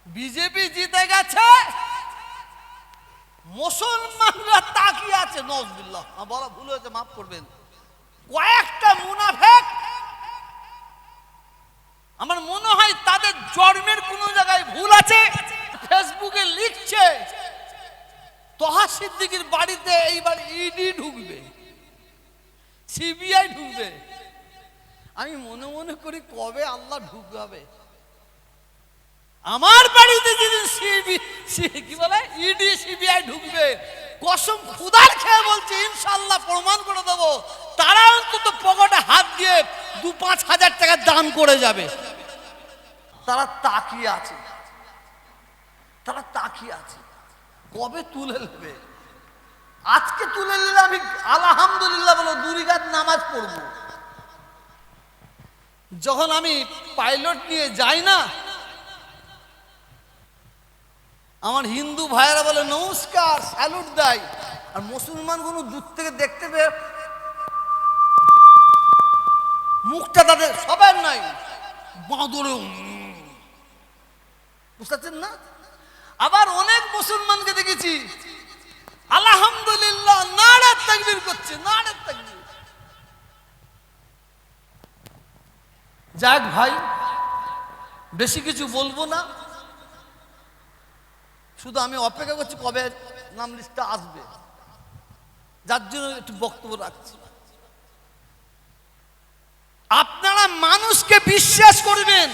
BJP জিতে গেছে, মুসলমানরা তাকিয়ে আছে। নওয়াজবিল্লাহ, বলা ভুল হয়েছে, মাফ করবেন। কয়েকটা মুনাফেক, আমার মনে হয় তাদের জন্মের কোন জায়গায় ভুল আছে। ফেসবুকে লিখছে তোহা সিদ্দিকীর বাড়িতে এইবার ইডি ঢুকবে, সিবিআই ঢুকবে। আমি মনে মনে করি কবে আল্লাহ ঢুকবে আমার বাড়িতে, যেদিন কি বলে ইডি সিবিআই ঢুকবে, কসম খুদার খেয়ে বলছি ইনশাআল্লাহ প্রমাণ করে দেবো, তারা অন্তত পকেটে হাত দিয়ে 2-5 হাজার টাকা দান করে যাবে। তারা তাকিয়ে আছে, তারা তাকিয়ে আছে কবে তুলে নেবে। আজকে তুলে নিলে আমি আলহামদুলিল্লাহ বলো 2 রাকাত নামাজ পড়বো। যখন আমি পাইলট নিয়ে যাই না, আমার হিন্দু ভাইয়েরা বলে নমস্কার, স্যালুট দেয়, আর মুসলমান গুলো দূর থেকে দেখতে পেয়ে মুখটা তাদের সবার নাই বাঁদরে, বুঝতে পারছেন না। আবার অনেক মুসলমানকে দেখেছি আলহামদুলিল্লাহ নারে তাকবীর করছে, নারে তাকবীর। যাক ভাই, বেশি কিছু বলবো না, শুধু আমি অপেক্ষা করছি কবে নাম লিস্টটা আসবে, যার জন্য একটু বক্তব্য রাখছি। আপনারা মানুষকে বিশ্বাস করবেন,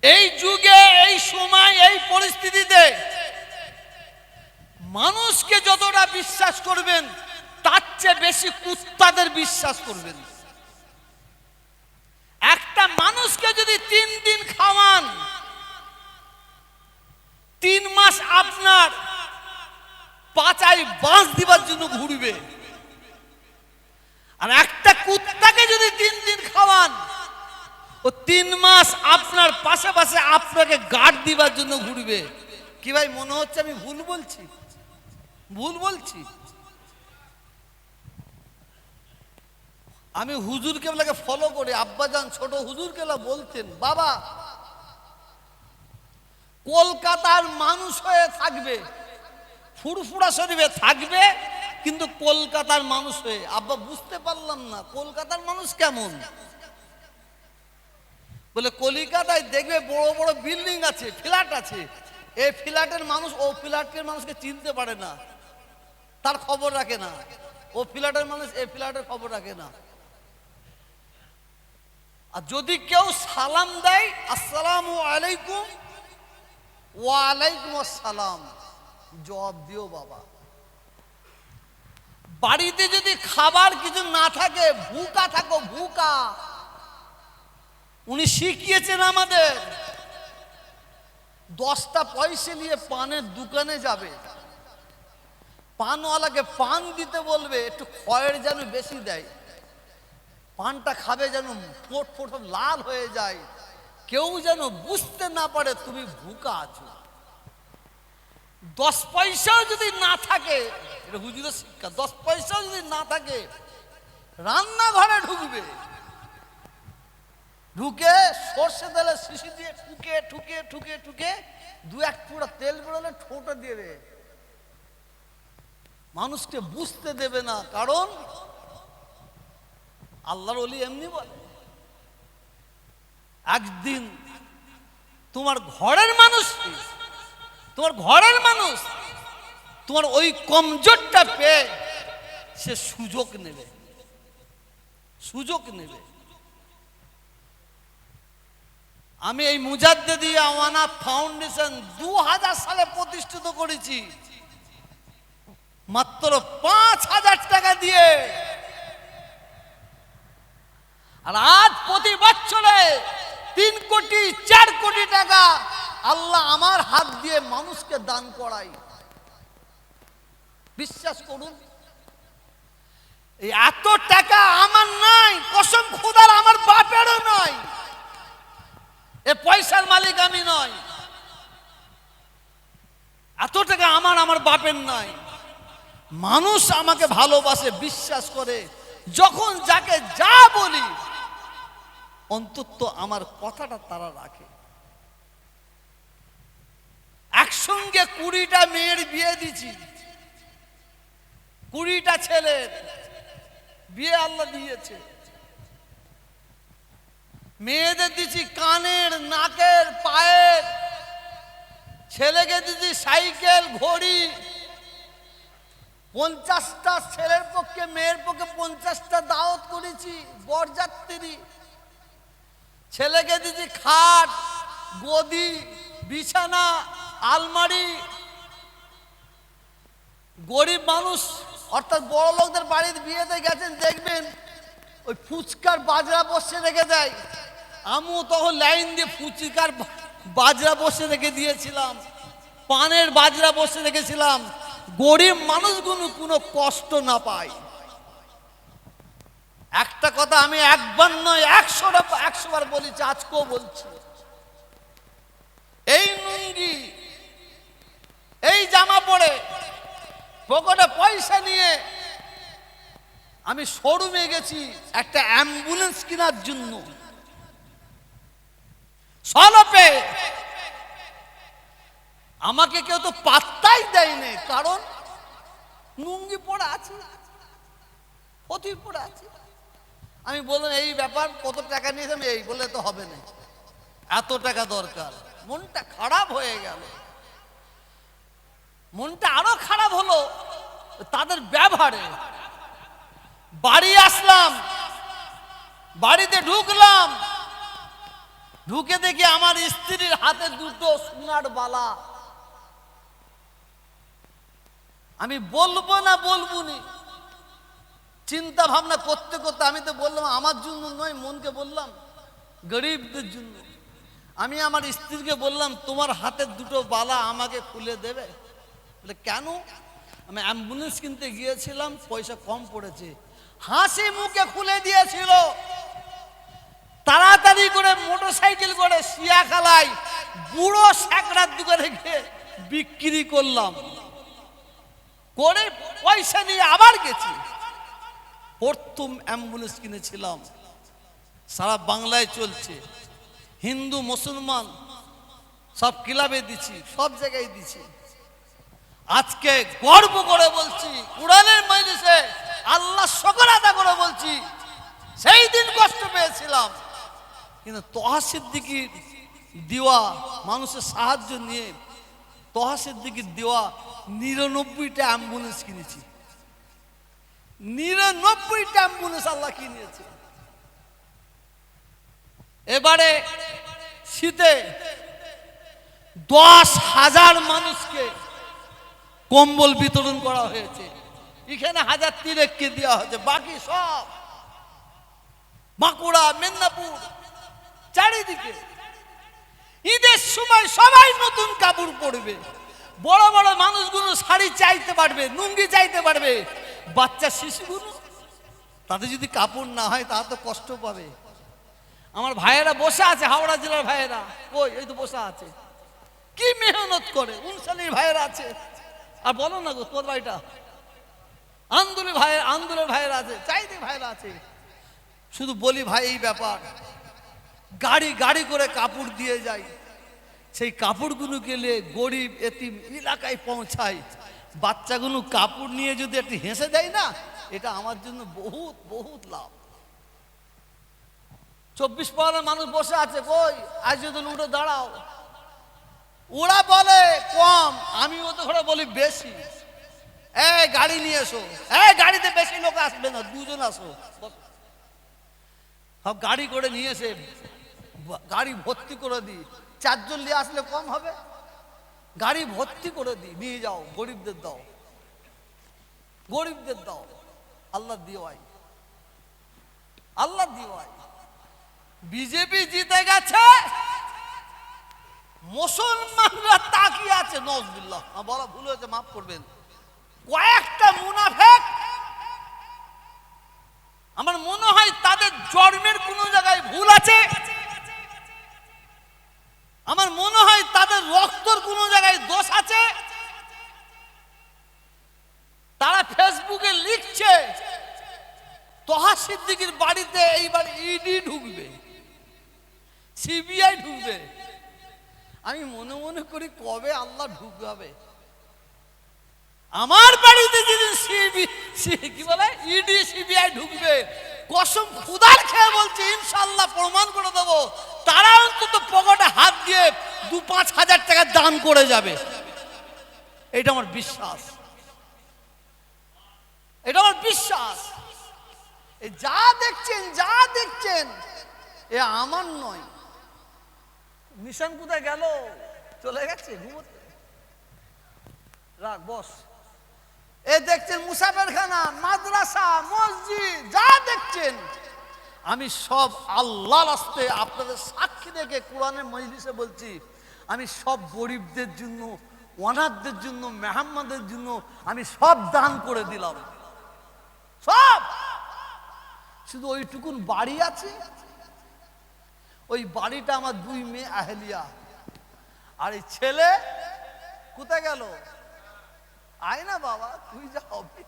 এই যুগে, এই সময়, এই পরিস্থিতিতে মানুষকে যতটা বিশ্বাস করবেন তার চেয়ে বেশি কুত্তাদের বিশ্বাস করবেন। একটা মানুষকে যদি 3 দিন খাওয়ান, 3 মাস আপনার পাচাই বাঁশ দিবার জন্য ঘুরবে। আর একটা কুত্তাকে যদি 3 দিন খাওয়ান, ও 3 মাস আপনার পাশে পাশে আপনাকে গার্ড দিবার জন্য ঘুরবে। কি ভাই মনে হচ্ছে আমি ভুল বলছি? ভুল বলছি? আমি হুজুর কেবলাকে ফলো করে, আব্বাজান ছোট হুজুর কেবলা বলতেন, বাবা কলকাতার মানুষ হয়ে থাকবে, ফুরফুরা শরীফে থাকবে, কিন্তু কলকাতার মানুষ হয়ে। আব্বা বুঝতে পারলাম না কলকাতার মানুষ কেমন। বলে কলিকাতায় দেখবে বড় বড় বিল্ডিং আছে, ফ্ল্যাট আছে, এই ফ্ল্যাটের মানুষ ও ফ্ল্যাটের মানুষকে চিনতে পারে না, তার খবর রাখে না। ও ফ্ল্যাটের মানুষ এই ফ্ল্যাটের খবর রাখে না। আর যদি কেউ সালাম দেয় আসসালামু আলাইকুম, ওয়ালাইকুম আসসালাম, জবাব দিও বাবা। বাড়িতে যদি খাবার কিছু না থাকে, ভুকা থাকো, ভুকা। উনি শিখিয়েছেন আমাদের, 10টা পয়সা নিয়ে পানের দোকানে যাবে, পানওয়ালাকে পান দিতে বলবে, একটু খয়ের যেন বেশি দেয়, পানটা খাবে যেন ফোট ফোট লাল হয়ে যায়, কেউ যেন বুঝতে না পারে তুমি ভুকা আছো। 10 পয়সাও যদি না থাকে, এটা হুজুরের শিক্ষা, 10 পয়সাও যদি না থাকে রান্নাঘরে ঢুকবে, ঢুকে সর্ষে তেলে শিশি দিয়ে ঠুকে ঠুকে ঠুকে ঠুকে 2-1 ফুটা তেল বেরোলে ঠোঁটে দেবে, মানুষকে বুঝতে দেবে না। কারণ আল্লাহর ওলি এমনি বলে, একদিন তোমার ঘরের মানুষ, তোমার ঘরের মানুষ তোমার ওই কমজোরটা পেয়ে সে সুযোগ নেবে, সুযোগ নেবে। আমি এই মুজাদ্দেদি আওয়ানা ফাউন্ডেশন 2000 সালে প্রতিষ্ঠিত করেছি, মাত্র 5000 টাকা দিয়ে। আর আজ প্রতি বছরে 3 কোটি 4 কোটি টাকা আল্লাহ আমার হাত দিয়ে মানুষকে দান করাই। বিশ্বাস করুন, এই এত টাকা আমার নাই, কসম খোদার আমার বাপেরও নাই, এ পয়সার মালিক আমি নয়, এত টাকা আমার বাপের নাই। মানুষ আমাকে ভালোবাসে, বিশ্বাস করে, যখন যাকে যা বলি অন্তত আমার কথাটা তারা রাখে। একসঙ্গে 20টা মেয়ের বিয়ে দিছি, 20টা ছেলের বিয়ে আল্লাহ দিয়েছে। মেয়েদের দিছি কানের, নাকের, পায়ের, ছেলেকে দিছি সাইকেল, ঘড়ি। 50টা ছেলের পক্ষে, মেয়ের পক্ষে 50টা দাওয়াত করেছি, বরযাত্রী। ছেলেকে দিছি খাট, গদি, বিছানা, আলমারি। গরিব মানুষ অর্থাৎ বড় লোকদের বাড়ির বিয়েতে গেছেন, দেখবেন ওই ফুচকার বাজরা বসে রেখে দেয়। আমিও তখন লাইন দিয়ে ফুচকার বাজরা বসে রেখে দিয়েছিলাম, পানের বাজরা বসে রেখেছিলাম, গরিব মানুষগুলো কোনো কষ্ট না পায়। একটা কথা আমি একবার নয় 100 বার বলেছি, আজকেও বলছি, এই লুঙ্গি, এই জামা পরে পকেটে পয়সা নিয়ে আমি শোরুমে গেছি একটা অ্যাম্বুলেন্স কেনার জন্য। সলপে আমাকে কেউ তো পাত্তাই দেয়নি, কারণ লুঙ্গি পরে আছে, ফতুই পরে আছে। আমি বললাম এই ব্যাপার, কত টাকা নিয়েছেন? এই বলে তো হবে না, এত টাকা দরকার। মনটা খারাপ হয়ে গেল। মনটা আরো খারাপ হলো তাদের ব্যবহারে। বাড়ি আসলাম, বাড়িতে ঢুকলাম, ঢুকে দেখি আমার স্ত্রীর হাতে 2টো সোনার বালা। আমি বলবো না বলবো নি, চিন্তা ভাবনা করতে করতে আমি তো বললাম আমার জন্য নয়, মনকে বললাম গরিবদের জন্য। আমি আমার স্ত্রীকে বললাম তোমার হাতের 2টো বালা আমাকে খুলে দেবে? বলে কেন? আমি অ্যাম্বুলেন্স কিনতে গিয়েছিলাম, পয়সা কম পড়েছে। হাসি মুখে খুলে দিয়েছিল। তাড়াতাড়ি করে মোটরসাইকেল করে শিয়াখালায় বুড়ো স্যাকরার দোকানে গিয়ে বিক্রি করলাম, করে পয়সা নিয়ে আবার গেছি। প্রথম অ্যাম্বুলেন্স কিনেছিলাম, সারা বাংলায় চলছে, হিন্দু মুসলমান সব ক্লাবে দিছি, সব জায়গায় দিছি। আজকে গর্ব করে বলছি, কুরআনের মজলিসে আল্লাহ শুকর আদা করে বলছি, সেই দিন কষ্ট পেয়েছিলাম, কিন্তু তোহা সিদ্দিকীর দেওয়া মানুষের সাহায্য নিয়ে তোহা সিদ্দিকীর দেওয়া 99টা অ্যাম্বুলেন্স কিনেছি। 99টা অ্যাম্বুলেন্স আল্লাহ কিনেছে। এবারে শীতে 10,000 মানুষকে কম্বল বিতরণ করা হয়েছে। এখানে 1003কে দেওয়া হয়েছে, বাকি সব বাঁকুড়া, মেদিনীপুর, চারিদিকে। ঈদের সময় সবাই নতুন কাপড় পরবে, বড় বড় মানুষগুলো শাড়ি চাইতে পারবে, লুঙ্গি চাইতে পারবে। বাচ্চা শিশুগুলো তাদের যদি কাপড় না হয় তারা তো কষ্ট পাবে। আমার ভাইয়েরা বসে আছে, হাওড়া জেলার ভাইয়েরা, কই এই তো বসে আছে, কি মেহনত করে। উনসালির ভাইয়েরা আছে, আর বলো না গো তোর ভাইটা আন্দোলনের ভাইয়েরা আছে, চাইতে ভাইয়েরা আছে। শুধু বলি ভাই এই ব্যাপার, গাড়ি গাড়ি করে কাপড় দিয়ে যায়, সেই কাপড়গুলো গেলে গরিব এতিম এলাকায় পৌঁছায়। বাচ্চাগুলো কাপড় নিয়ে যদি একটু হেসে দেয় না, এটা আমার জন্য বহুত বহুত লাভ। 24 পরগনার মানুষ বসে আছে, কই আজ যদি উঠে দাঁড়াও। ওরা বলে কম, আমি ওদের ঘরে বলি বেশি। এই গাড়ি নিয়ে এসো, এই গাড়িতে বেশি লোক আসবে না, 2 জন আসো। সব গাড়ি করে নিয়ে এসে গাড়ি ভর্তি করে দিই। 4 জন নিয়ে আসলে কম হবে, গাড়ি ভর্তি করে দিই, নিয়ে যাও, গরিবদের দাও, গরিবদের দাও। আল্লাহ দিওয়াই, আল্লাহ দিওয়াই। বিজেপি জিতে গেছে, মুসলমানরা তাকিয়ে আছে। নজবিল্লাহ, বলা ভুল হয়েছে, মাফ করবেন। কয়েকটা মুনাফেক, আমার মনে হয় তাদের জন্মের কোন জায়গায় ভুল আছে, আমার মনে হয় তাদের রক্তর কোন জায়গায় দোষ আছে। তারা ফেসবুকে লিখছে তোহা সিদ্দিকীর বাড়িতে এইবার ইডি ঢুকবে, সিবিআই ঢুকবে। আমি মনে মনে করি কবে আল্লাহ ঢুকাবে। আমার বাড়িতে যেদিন কি বলে ইডি সিবিআই ঢুকবে, কসম খুদার খেয়ে বলছি ইনশাল্লাহ প্রমাণ করে দেবো, তারা অন্তত পকেটে হাত দিয়ে 2-5 হাজার টাকা দান করে যাবে। এটা আমার বিশ্বাস, এটা আমার বিশ্বাস। এই যা দেখছেন এ আমার নয়। মিশন কোথায় গেল? চলে গেছে ঘুমোতে। রাখ বস। এ দেখছেন মুসাফেরখানা, মাদ্রাসা, মসজিদ, যা দেখছেন আমি সব আল্লাহর রাস্তে আপনাদের সাক্ষী রেখে কোরআনের মজলিসে বলছি, আমি সব গরিবদের জন্য, অনাথদের জন্য, মেহমানদের জন্য আমি সব দান করে দিলাম, সব। শুধু ওইটুকুন বাড়ি আছে, ওই বাড়িটা আমার 2 মেয়ে আহলিয়া, আর এই ছেলে কোথায় গেল? আয় না বাবা, তুই যা হবে।